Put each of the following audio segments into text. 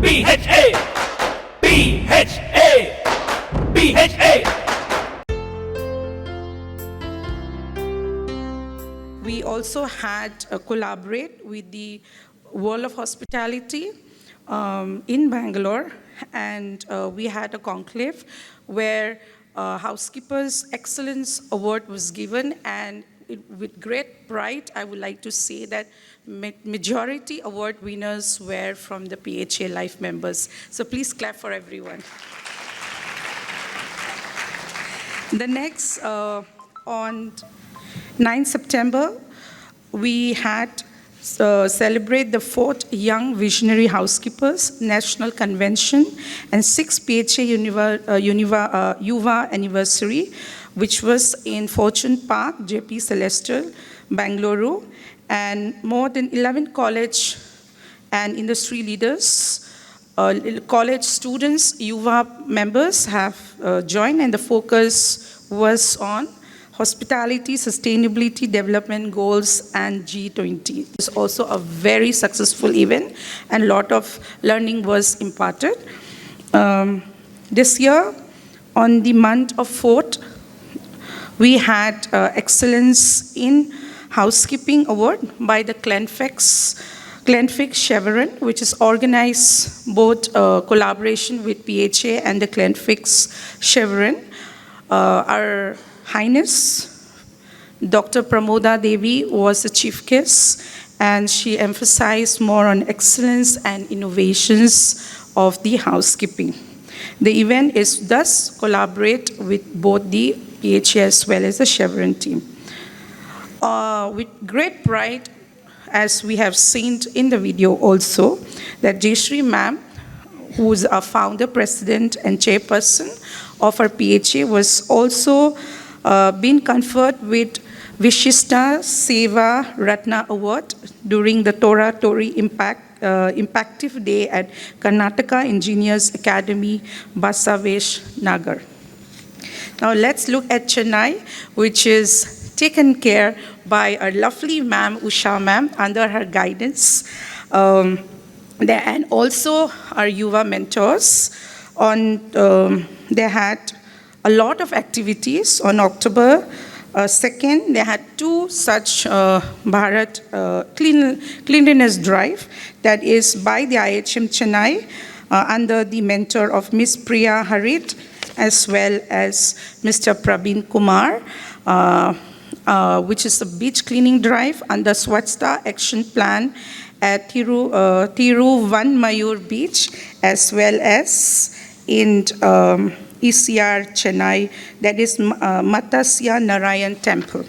BHA, BHA, BHA. We also had collaborate with the World of Hospitality in Bangalore, and we had a conclave where Housekeepers Excellence Award was given, and with great pride, I would like to say that majority award winners were from the PHA Life members. So please clap for everyone. The next, on 9 September, we had celebrate the 4th Young Visionary Housekeepers National Convention and 6th PHA Yuva anniversary, which was in Fortune Park, JP Celestial, Bangalore, and more than 11 college and industry leaders, college students, Yuva members have joined, and the focus was on hospitality, sustainability, development goals, and G20. It's also a very successful event, and a lot of learning was imparted. This year, on the month of 4th, we had Excellence in Housekeeping Award by the Glenfix Chevron, which is organized both collaboration with PHA and the Glenfix Chevron. Our Highness, Dr. Pramoda Devi was the chief guest, and she emphasized more on excellence and innovations of the housekeeping. The event is thus collaborate with both the PHA as well as the Chevron team. With great pride, as we have seen in the video also, that Jayashree ma'am, who is our founder, president, and chairperson of our PHA, was also been conferred with Vishishta Seva Ratna Award during the Tora Tori Impactive Day at Karnataka Engineers Academy, Basavesh Nagar. Now let's look at Chennai, which is taken care by our lovely ma'am, Usha ma'am, under her guidance. And also our Yuva mentors. They had a lot of activities. On October 2nd, they had 2 such Bharat cleanliness drive that is by the IHM Chennai under the mentor of Miss Priya Harit as well as Mr. Praveen Kumar, which is a beach cleaning drive under Swachhta Action Plan at Tiruvanmayur Beach, as well as in ECR Chennai, that is Matsya Narayan Temple.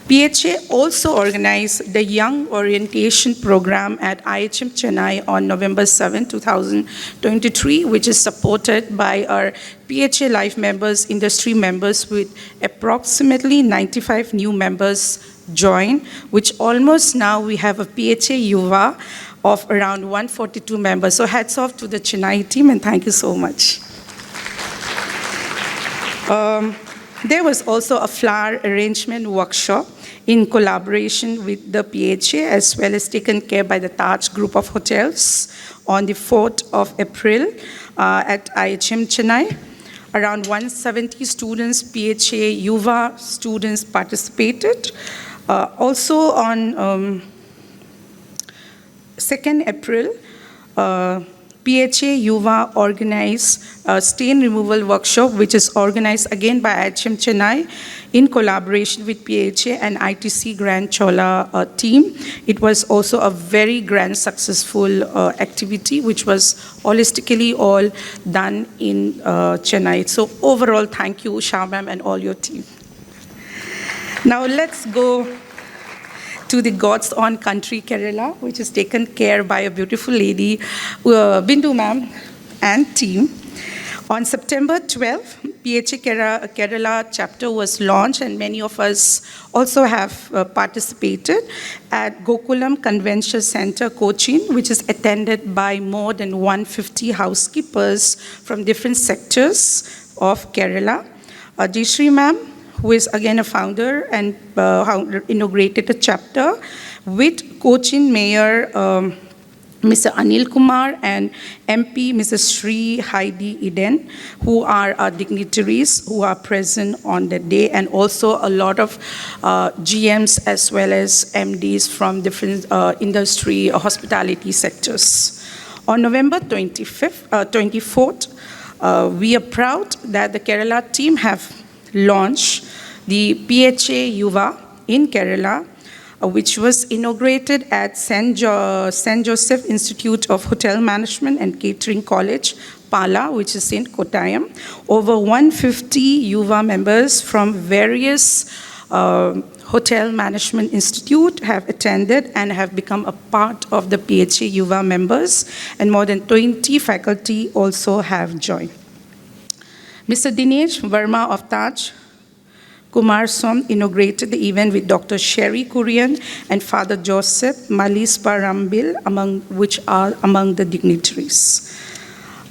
PHA also organized the Young Orientation Program at IHM Chennai on November 7, 2023, which is supported by our PHA Life members, industry members, with approximately 95 new members join, which almost now we have a PHA Yuva of around 142 members. So hats off to the Chennai team, and thank you so much. There was also a flower arrangement workshop in collaboration with the PHA, as well as taken care by the Taj Group of Hotels on the 4th of April at IHM Chennai. Around 170 students, PHA Yuva students participated. Also on 2nd April, PHA Yuva organized a stain removal workshop, which is organized again by IHM Chennai in collaboration with PHA and ITC Grand Chola team. It was also a very grand, successful activity, which was holistically all done in Chennai. So overall, thank you, Usha ma'am, and all your team. Now let's go to the God's Own Country, Kerala, which is taken care by a beautiful lady, Bindu ma'am and team. On September 12th, PHA Kerala chapter was launched, and many of us also have participated at Gokulam Convention Center, Cochin, which is attended by more than 150 housekeepers from different sectors of Kerala. Jayashree ma'am, who is again a founder and inaugurated a chapter with Cochin Mayor Mr. Anil Kumar and MP Mrs. Sri Heidi Eden, who are our dignitaries who are present on the day, and also a lot of GMs as well as MDs from different industry or hospitality sectors. On November 24th, we are proud that the Kerala team have launched the PHA Yuva in Kerala, which was inaugurated at St. Joseph Institute of Hotel Management and Catering College, Pala, which is in Kottayam. Over 150 Yuva members from various hotel management institute have attended and have become a part of the PHA Yuva members, and more than 20 faculty also have joined. Mr. Dinesh Verma of Taj Kumar Som inaugurated the event with Dr. Sherry Kurian and Father Joseph Malis Parambil, which are among the dignitaries.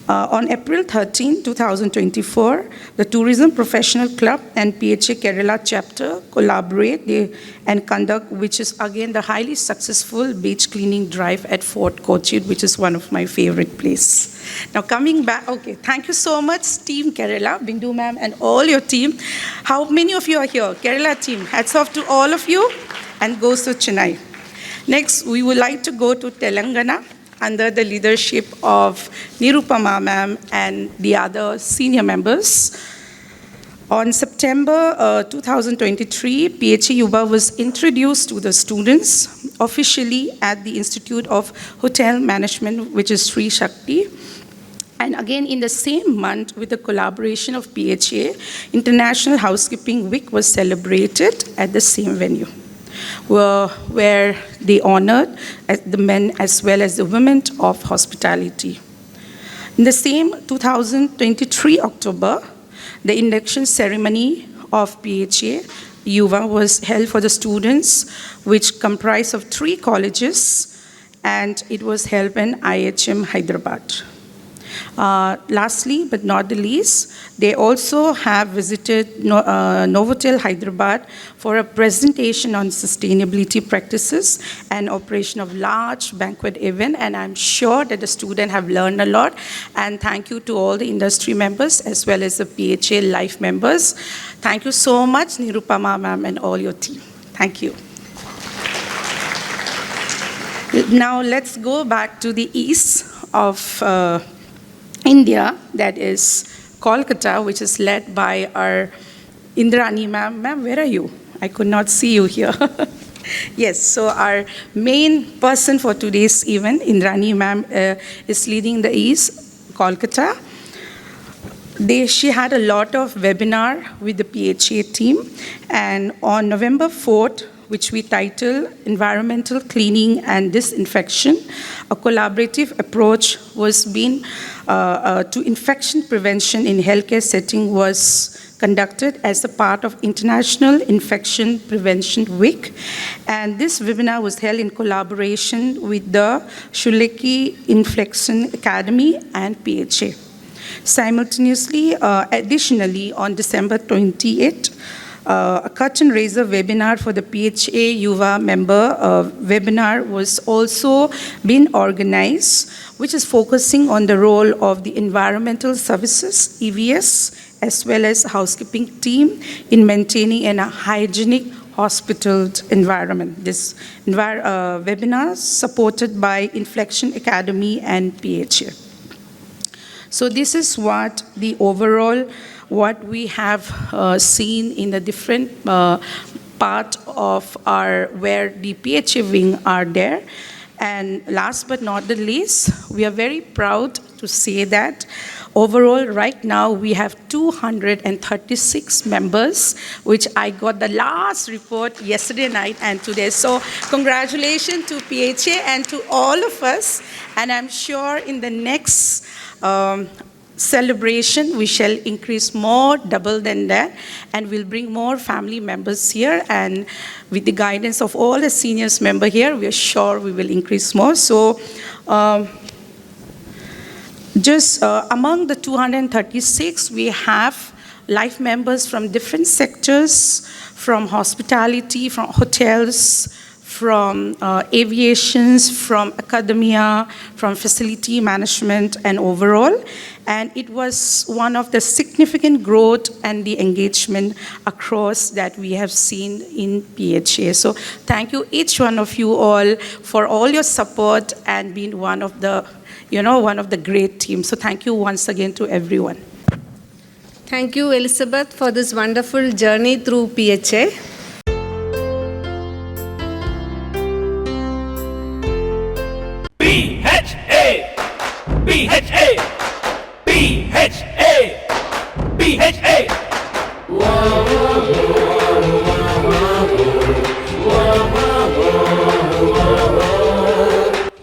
On April 13, 2024, the Tourism Professional Club and PHA Kerala chapter collaborate and conduct, which is again the highly successful beach cleaning drive at Fort Kochi, which is one of my favorite places. Now coming back, okay, thank you so much, Team Kerala, Bindu ma'am and all your team. How many of you are here? Kerala team, hats off to all of you, and goes to Chennai. Next, we would like to go to Telangana, under the leadership of Nirupama ma'am and the other senior members. On September 2023, PHA Yuva was introduced to the students officially at the Institute of Hotel Management, which is Sri Shakti. And again, in the same month, with the collaboration of PHA, International Housekeeping Week was celebrated at the same venue, where they honored the men as well as the women of hospitality. In the same 2023 October, the induction ceremony of PHA Yuva was held for the students, which comprised of 3 colleges, and it was held in IHM Hyderabad. Lastly, but not the least, they also have visited Novotel Hyderabad for a presentation on sustainability practices and operation of large banquet event, and I'm sure that the students have learned a lot. And thank you to all the industry members as well as the PHA Life members. Thank you so much, Nirupama ma'am and all your team. Thank you. Now let's go back to the east of India, that is Kolkata, which is led by our Indrani ma'am. Ma'am, where are you? I could not see you here. Yes, so our main person for today's event, Indrani ma'am, is leading the East, Kolkata. She had a lot of webinar with the PHA team, and on November 4th, which we titled Environmental Cleaning and Disinfection, a collaborative approach was being to infection prevention in healthcare setting was conducted as a part of International Infection Prevention Week. And this webinar was held in collaboration with the Shuleki Infection Academy and PHA. Simultaneously, additionally, on December 28th, a curtain raiser webinar for the PHA Yuva member webinar was also been organized, which is focusing on the role of the environmental services, EVS, as well as housekeeping team in maintaining a hygienic hospital environment. This webinar supported by Infection Academy and PHA. So this is what the overall what we have seen in the different part of our where the PHA wing are there. And last but not the least, we are very proud to say that overall right now we have 236 members, which I got the last report yesterday night and today. So congratulations to PHA and to all of us. And I'm sure in the next celebration, we shall increase more, double than that, and we'll bring more family members here. And with the guidance of all the seniors member here, we are sure we will increase more. So among the 236, we have life members from different sectors, from hospitality, from hotels, from aviations, from academia, from facility management, and overall. And it was one of the significant growth and the engagement across that we have seen in PHA. So thank you, each one of you all, for all your support and being one of the great teams. So thank you once again to everyone. Thank you, Elizabeth, for this wonderful journey through PHA.